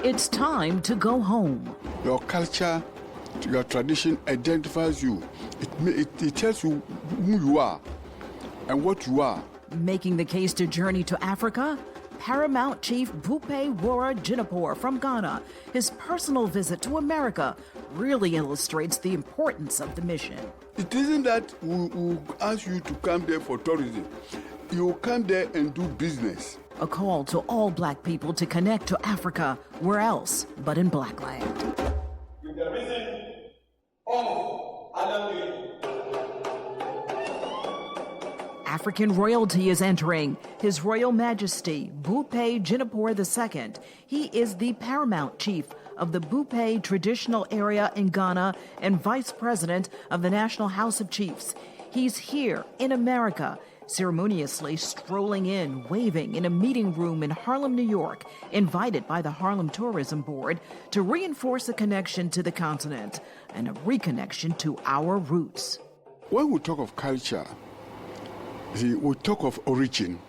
It's time to go home. Your culture, your tradition identifies you. It tells you who you are and what you are. Making the case to journey to Africa, Paramount Chief Bupe Wora Jinapor from Ghana. His personal visit to America really illustrates the importance of the mission. It isn't that we ask you to come there for tourism. You come there and do business. A call to all black people to connect to Africa, where else but in Black land. With the vision of Adam. African royalty is entering. His Royal Majesty Bupe Jinapor II. He is the paramount chief of the Bupe traditional area in Ghana and vice president of the National House of Chiefs. He's here in America, ceremoniously strolling in, waving in a meeting room in Harlem, New York, invited by the Harlem Tourism Board to reinforce a connection to the continent and a reconnection to our roots. When we talk of culture, we talk of origin.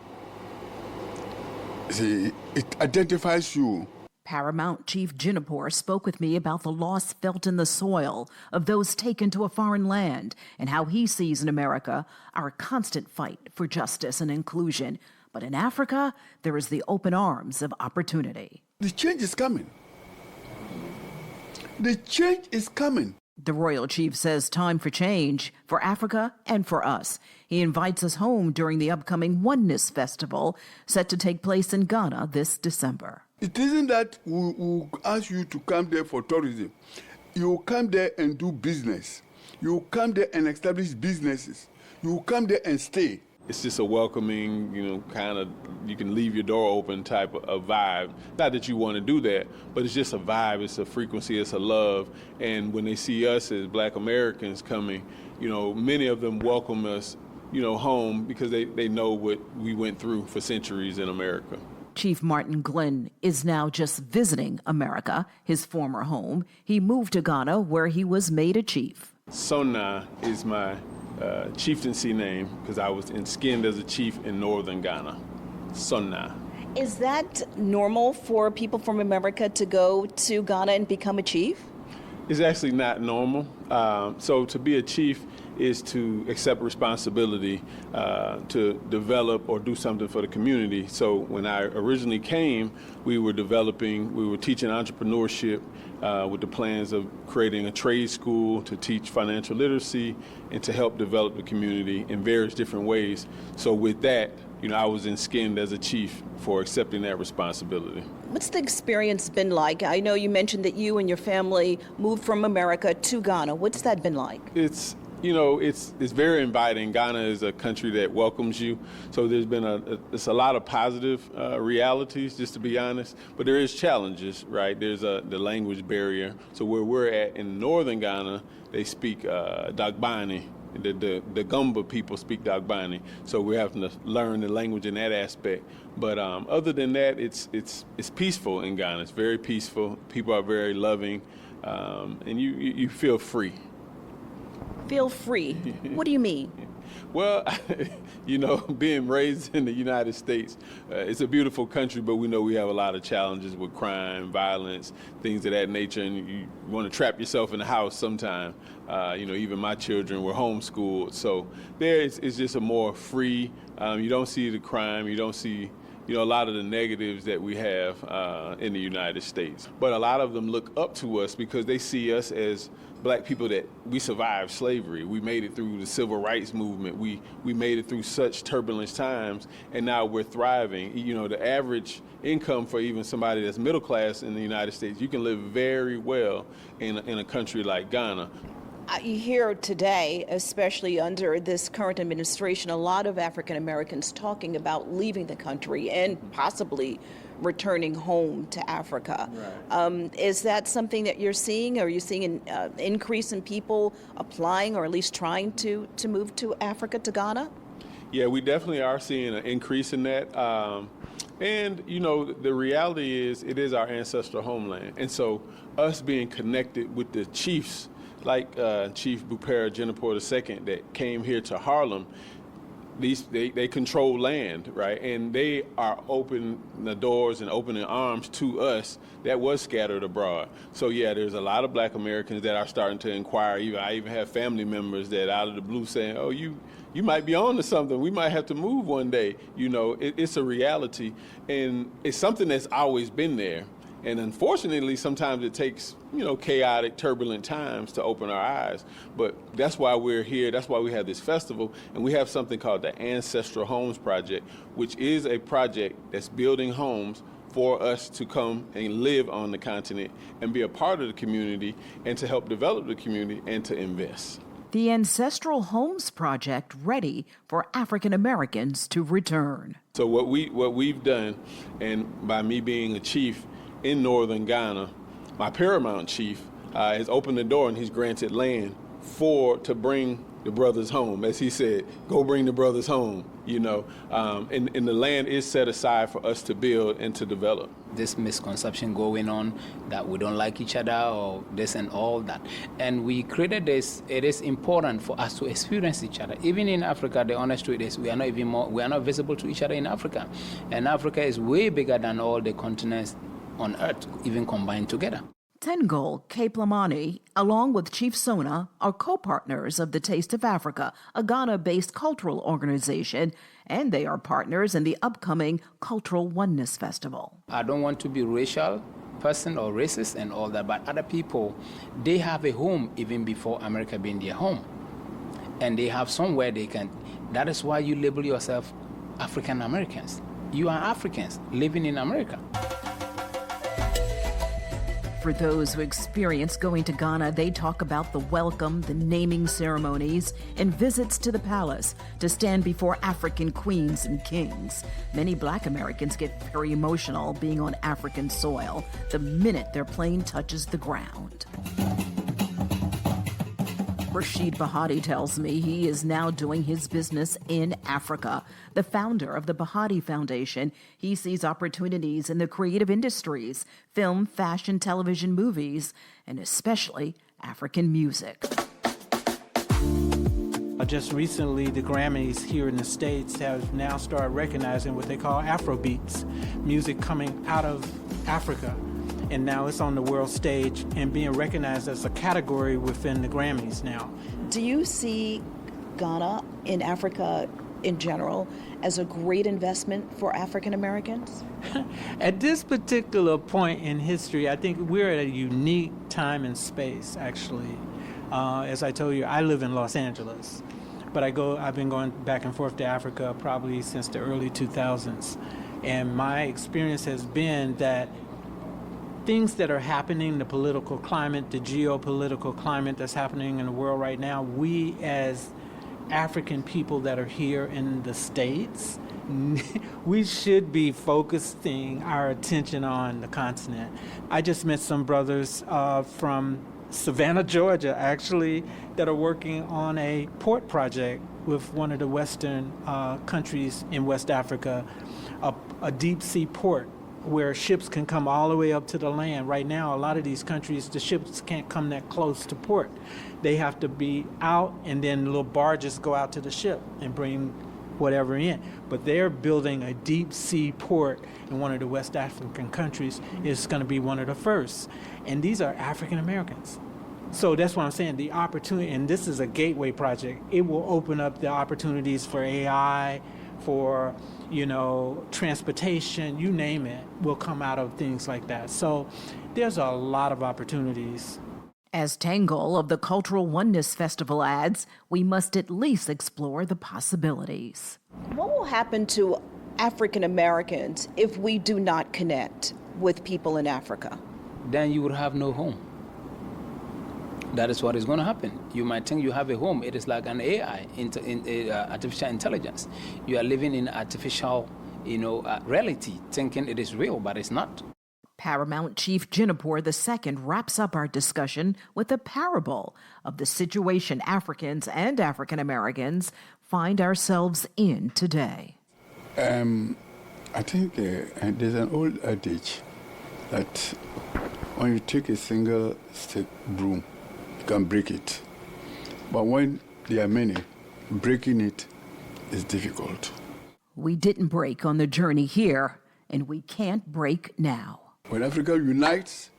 It identifies you. Paramount Chief Jinapor spoke with me about the loss felt in the soil of those taken to a foreign land and how he sees in America our constant fight for justice and inclusion. But in Africa, there is the open arms of opportunity. The change is coming. The change is coming. The royal chief says time for change for Africa and for us. He invites us home during the upcoming Oneness Festival set to take place in Ghana this December. It isn't that we ask you to come there for tourism. You come there and do business. You come there and establish businesses. You come there and stay. It's just a welcoming, kind of, you can leave your door open type of vibe. Not that you want to do that, but it's just a vibe, it's a frequency, it's a love. And when they see us as Black Americans coming, many of them welcome us, home because they know what we went through for centuries in America. Chief Martin Glenn is now just visiting America, his former home. He moved to Ghana where he was made a chief. Sonna is my chieftaincy name because I was skinned as a chief in northern Ghana. Sonna. Is that normal for people from America to go to Ghana and become a chief? It's actually not normal. So to be a chief is to accept responsibility to develop or do something for the community. So when I originally came, we were teaching entrepreneurship with the plans of creating a trade school to teach financial literacy and to help develop the community in various different ways. So with that, I was skinned as a chief for accepting that responsibility. What's the experience been like? I know you mentioned that you and your family moved from America to Ghana. What's that been like? It's very inviting. Ghana is a country that welcomes you. So there's been a lot of positive realities, just to be honest. But there is challenges, right? There's the language barrier. So where we're at in northern Ghana, they speak Dagbani. The Gumba people speak Dagbani. So we're having to learn the language in that aspect. But other than that, it's peaceful in Ghana. It's very peaceful. People are very loving, and you feel free. Feel free? What do you mean? Well, being raised in the United States, it's a beautiful country, but we know we have a lot of challenges with crime, violence, things of that nature, and you want to trap yourself in the house sometime. Even my children were homeschooled, so there it's just a more free. You don't see the crime, you don't see a lot of the negatives that we have in the United States. But a lot of them look up to us because they see us as Black people that we survived slavery. We made it through the civil rights movement. We made it through such turbulent times, and now we're thriving. The average income for even somebody that's middle class in the United States, you can live very well in a country like Ghana. You hear today, especially under this current administration, a lot of African Americans talking about leaving the country and possibly returning home to Africa. Right. Is that something that you're seeing? Are you seeing an increase in people applying or at least trying to move to Africa, to Ghana? Yeah, we definitely are seeing an increase in that. And, the reality is it is our ancestral homeland. And so us being connected with the chiefs, like Chief Bupe Jinapor II that came here to Harlem, they control land, right? And they are opening the doors and opening arms to us that was scattered abroad. So yeah, there's a lot of Black Americans that are starting to inquire. I even have family members that out of the blue saying, "Oh, you might be on to something. We might have to move one day." It's a reality, and it's something that's always been there. And unfortunately, sometimes it takes, chaotic, turbulent times to open our eyes. But that's why we're here. That's why we have this festival. And we have something called the Ancestral Homes Project, which is a project that's building homes for us to come and live on the continent and be a part of the community and to help develop the community and to invest. The Ancestral Homes Project ready for African Americans to return. So what we've done, and by me being a chief in northern Ghana, my paramount chief has opened the door and he's granted land to bring the brothers home. As he said, go bring the brothers home, and the land is set aside for us to build and to develop. This misconception going on that we don't like each other or this and all that. And we created this. It is important for us to experience each other. Even in Africa, the honest truth is we are not visible to each other in Africa. And Africa is way bigger than all the continents on earth, even combined together. Tengol Kaplamani, along with Chief Sona, are co-partners of the Taste of Africa, a Ghana-based cultural organization, and they are partners in the upcoming Cultural Oneness Festival. I don't want to be racial person or racist and all that, but other people, they have a home even before America being their home. And they have somewhere they can. That is why you label yourself African Americans. You are Africans living in America. For those who experience going to Ghana, they talk about the welcome, the naming ceremonies, and visits to the palace to stand before African queens and kings. Many Black Americans get very emotional being on African soil the minute their plane touches the ground. Rashid Bahati tells me he is now doing his business in Africa. The founder of the Bahati Foundation, he sees opportunities in the creative industries, film, fashion, television, movies, and especially African music. Just recently, the Grammys here in the States have now started recognizing what they call Afrobeats, music coming out of Africa. And now it's on the world stage and being recognized as a category within the Grammys now. Do you see Ghana in Africa in general as a great investment for African Americans? At this particular point in history, I think we're at a unique time and space, actually. As I told you, I live in Los Angeles, but I've been going back and forth to Africa probably since the early 2000s. And my experience has been that things that are happening, the political climate, the geopolitical climate that's happening in the world right now, we as African people that are here in the States, we should be focusing our attention on the continent. I just met some brothers from Savannah, Georgia, actually, that are working on a port project with one of the Western countries in West Africa, a deep sea port where ships can come all the way up to the land. Right now, a lot of these countries, the ships can't come that close to port. They have to be out, and then little barges go out to the ship and bring whatever in. But they're building a deep sea port in one of the West African countries. It's going to be one of the first. And these are African Americans. So that's what I'm saying, the opportunity, and this is a gateway project. It will open up the opportunities for AI, for transportation, you name it, will come out of things like that. So there's a lot of opportunities. As Tengol of the Cultural Oneness Festival adds, we must at least explore the possibilities. What will happen to African Americans if we do not connect with people in Africa? Then you would have no home. That is what is going to happen. You might think you have a home. It is like an AI, artificial intelligence. You are living in artificial, reality, thinking it is real, but it's not. Paramount Chief Jinapur II wraps up our discussion with a parable of the situation Africans and African Americans find ourselves in today. I think there's an old adage that when you take a single stick broom, you can break it. But when there are many, breaking it is difficult. We didn't break on the journey here, and we can't break now. When Africa unites,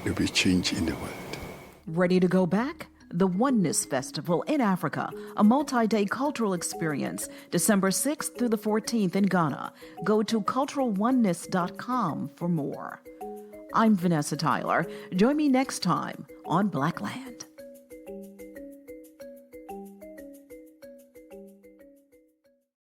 there will be change in the world. Ready to go back? The Oneness Festival in Africa, a multi-day cultural experience, December 6th through the 14th in Ghana. Go to culturaloneness.com for more. I'm Vanessa Tyler. Join me next time on Blackland.